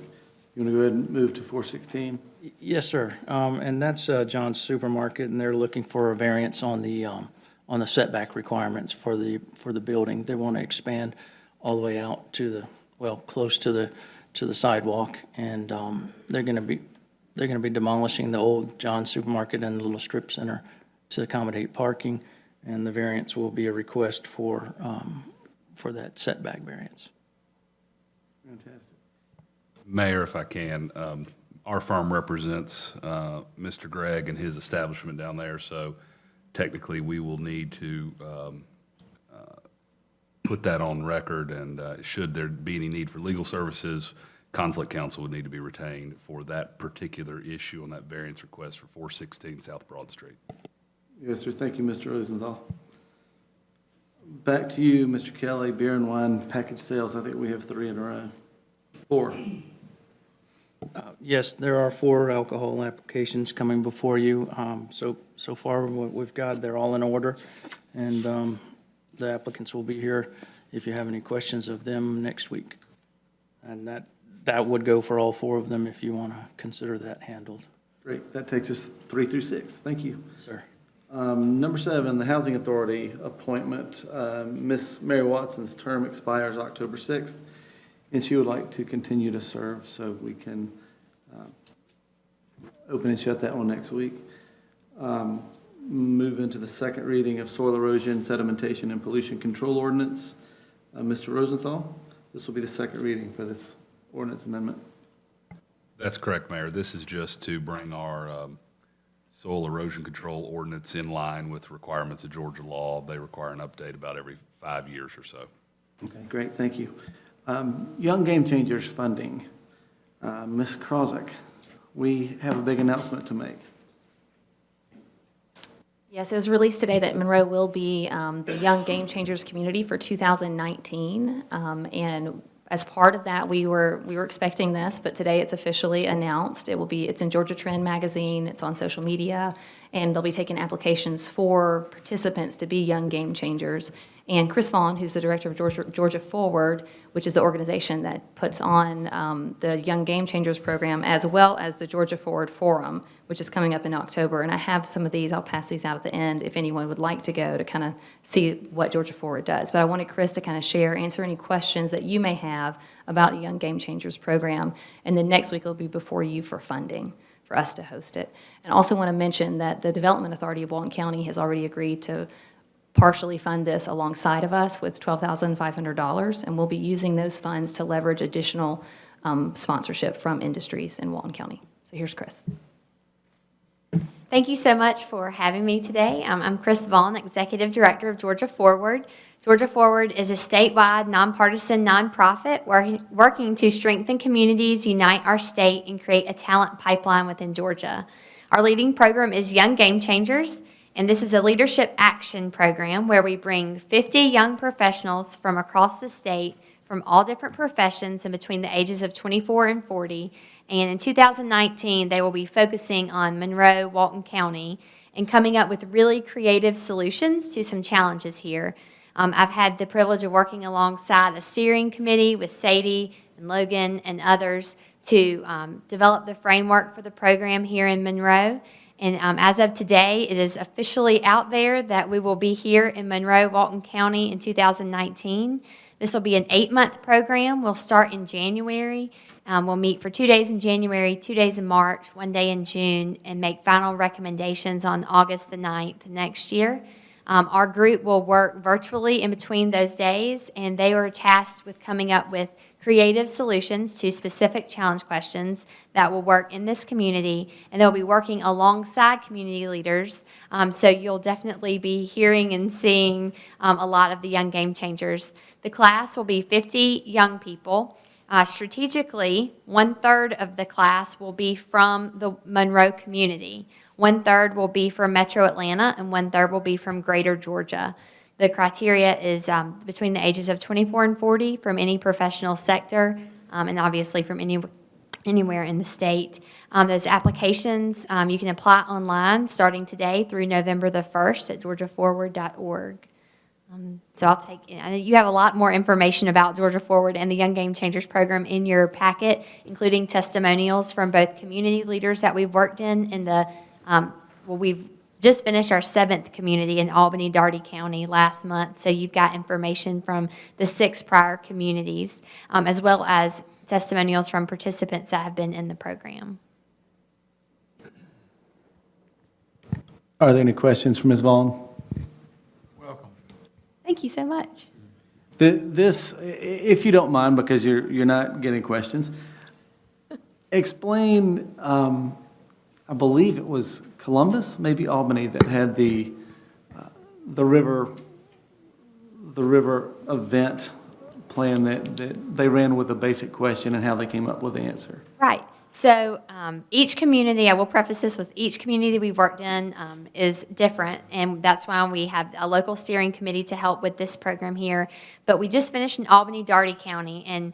You want to go ahead and move to 416? Yes, sir. And that's John's Supermarket, and they're looking for a variance on the setback requirements for the building. They want to expand all the way out to close to the sidewalk, and they're going to be demolishing the old John's Supermarket and the little strip center to accommodate parking. And the variance will be a request for that setback variance. Fantastic. Mayor, if I can, our firm represents Mr. Gregg and his establishment down there, so technically we will need to put that on record, and should there be any need for legal services, conflict counsel would need to be retained for that particular issue on that variance request for 416 South Broad Street. Yes, sir. Thank you, Mr. Rosenthal. Back to you, Mr. Kelly. Beer and wine package sales. I think we have 3 in a row. 4. Yes, there are 4 alcohol applications coming before you. So far, what we've got, they're all in order, and the applicants will be here if you have any questions of them next week. And that would go for all 4 of them if you want to consider that handled. Great, that takes us 3 through 6. Thank you. Sir. Number 7, the Housing Authority appointment. Ms. Mary Watson's term expires October 6th, and she would like to continue to serve, so we can open and shut that one next week. Move into the second reading of soil erosion, sedimentation, and pollution control ordinance. Mr. Rosenthal, this will be the second reading for this ordinance amendment. That's correct, Mayor. This is just to bring our soil erosion control ordinance in line with requirements of Georgia law. They require an update about every 5 years or so. Okay, great, thank you. Young Game Changers funding. Ms. Krozak, we have a big announcement to make. Yes, it was released today that Monroe will be the Young Game Changers community for 2019. And as part of that, we were expecting this, but today it's officially announced. It's in Georgia Trend magazine, it's on social media, and they'll be taking applications for participants to be Young Game Changers. And Chris Vaughn, who's the director of Georgia Forward, which is the organization that puts on the Young Game Changers program, as well as the Georgia Forward Forum, which is coming up in October. And I have some of these, I'll pass these out at the end if anyone would like to go to kind of see what Georgia Forward does. But I wanted Chris to kind of answer any questions that you may have about the Young Game Changers program. And then next week will be before you for funding, for us to host it. And also want to mention that the Development Authority of Walton County has already agreed to partially fund this alongside of us with $12,500, and we'll be using those funds to leverage additional sponsorship from industries in Walton County. So here's Chris. Thank you so much for having me today. I'm Chris Vaughn, Executive Director of Georgia Forward. Georgia Forward is a statewide, nonpartisan nonprofit working to strengthen communities, unite our state, and create a talent pipeline within Georgia. Our leading program is Young Game Changers, and this is a leadership action program where we bring 50 young professionals from across the state from all different professions and between the ages of 24 and 40. And in 2019, they will be focusing on Monroe, Walton County, and coming up with really creative solutions to some challenges here. I've had the privilege of working alongside a steering committee with Sadie and Logan and others to develop the framework for the program here in Monroe. And as of today, it is officially out there that we will be here in Monroe, Walton County in 2019. This will be an 8-month program. We'll start in January. We'll meet for 2 days in January, 2 days in March, 1 day in June, and make final recommendations on August the 9th next year. Our group will work virtually in between those days, and they are tasked with coming up with creative solutions to specific challenge questions that will work in this community, and they'll be working alongside community leaders. So you'll definitely be hearing and seeing a lot of the Young Game Changers. The class will be 50 young people. Strategically, 1/3 of the class will be from the Monroe community. 1/3 will be from Metro Atlanta, and 1/3 will be from Greater Georgia. The criteria is between the ages of 24 and 40 from any professional sector, and obviously from anywhere in the state. Those applications, you can apply online starting today through November the 1st at georgiaforward.org. So I'll take, you have a lot more information about Georgia Forward and the Young Game Changers program in your packet, including testimonials from both community leaders that we've worked in the, we've just finished our 7th community in Albany, Daugherty County last month. So you've got information from the 6 prior communities, as well as testimonials from participants that have been in the program. Are there any questions for Ms. Vaughn? Thank you so much. This, if you don't mind, because you're not getting questions, explain, I believe it was Columbus, maybe Albany, that had the river event plan that they ran with a basic question and how they came up with the answer. Right. So each community, I will preface this with each community we've worked in is different, and that's why we have a local steering committee to help with this program here. But we just finished in Albany, Daugherty County, and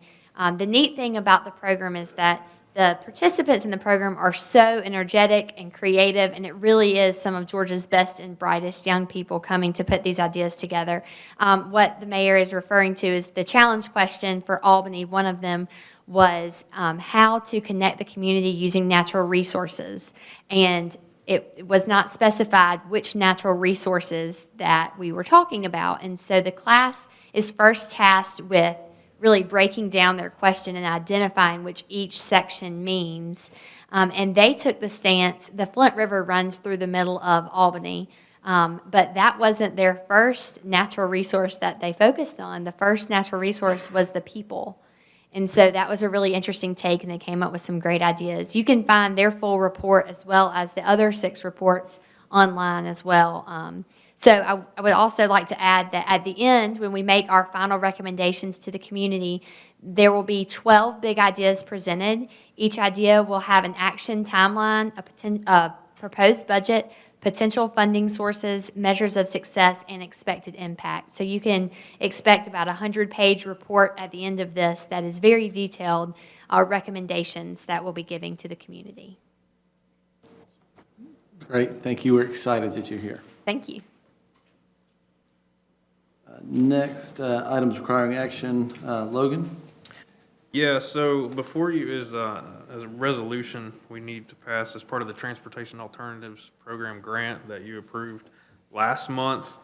the neat thing about the program is that The participants in the program are so energetic and creative, and it really is some of Georgia's best and brightest young people coming to put these ideas together. What the mayor is referring to is the challenge question for Albany. One of them was how to connect the community using natural resources. And it was not specified which natural resources that we were talking about. And so the class is first tasked with really breaking down their question and identifying which each section means. And they took the stance, the Flint River runs through the middle of Albany, but that wasn't their first natural resource that they focused on. The first natural resource was the people. And so that was a really interesting take, and they came up with some great ideas. You can find their full report as well as the other 6 reports online as well. So I would also like to add that at the end, when we make our final recommendations to the community, there will be 12 big ideas presented. Each idea will have an action timeline, a proposed budget, potential funding sources, measures of success, and expected impact. So you can expect about a 100-page report at the end of this that is very detailed, recommendations that we'll be giving to the community. Great, thank you. We're excited that you're here. Thank you. Next, items requiring action, Logan? Yeah, so before you is a resolution we need to pass as part of the Transportation Alternatives Program grant that you approved last month.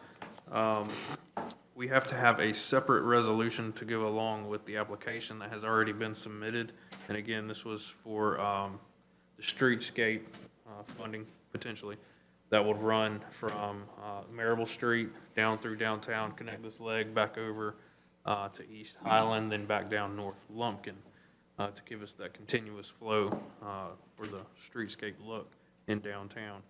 We have to have a separate resolution to go along with the application that has already been submitted. And again, this was for the streetscape funding, potentially, that would run from Marable Street down through downtown, connect this leg back over to East Highland, then back down North Lumpkin to give us that continuous flow for the streetscape look in downtown.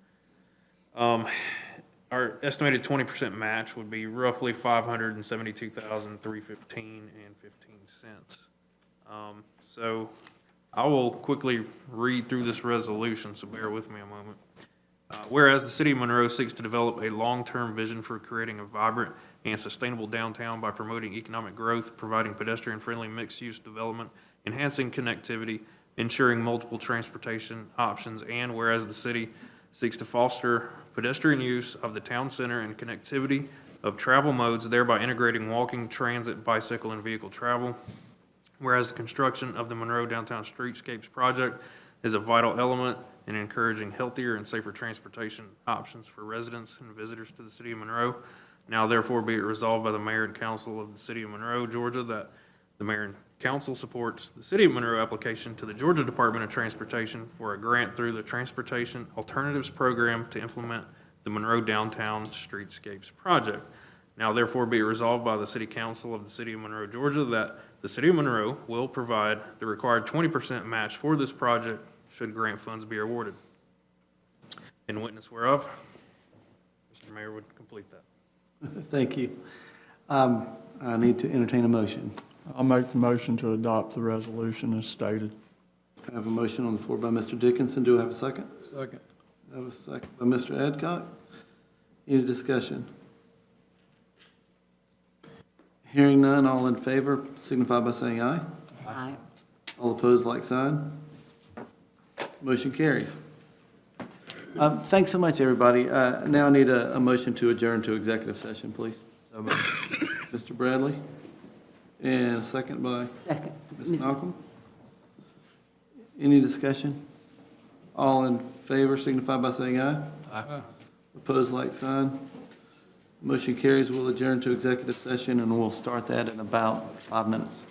Our estimated 20% match would be roughly $572,315.15. So I will quickly read through this resolution, so bear with me a moment. Whereas the City of Monroe seeks to develop a long-term vision for creating a vibrant and sustainable downtown by promoting economic growth, providing pedestrian-friendly mixed-use development, enhancing connectivity, ensuring multiple transportation options, and whereas the city seeks to foster pedestrian use of the town center and connectivity of travel modes, thereby integrating walking, transit, bicycle, and vehicle travel. Whereas the construction of the Monroe Downtown Streetscapes project is a vital element in encouraging healthier and safer transportation options for residents and visitors to the City of Monroe. Now therefore be it resolved by the Mayor and Council of the City of Monroe, Georgia, that the Mayor and Council supports the City of Monroe application to the Georgia Department of Transportation for a grant through the Transportation Alternatives Program to implement the Monroe Downtown Streetscapes project. Now therefore be it resolved by the City Council of the City of Monroe, Georgia, that the City of Monroe will provide the required 20% match for this project should grant funds be awarded. In witness whereof, Mr. Mayor would complete that. Thank you. I need to entertain a motion. I'll make the motion to adopt the resolution as stated. I have a motion on the floor by Mr. Dickinson. Do I have a second? Second. I have a second by Mr. Adcock. Any discussion? Hearing none, all in favor signify by saying aye. Aye. All opposed, like sign. Motion carries. Thanks so much, everybody. Now I need a motion to adjourn to executive session, please. Mr. Bradley, and a second by Second. Ms. Malcolm. Any discussion? All in favor signify by saying aye. Aye. Opposed, like sign. Motion carries. We'll adjourn to executive session, and we'll start that in about 5 minutes.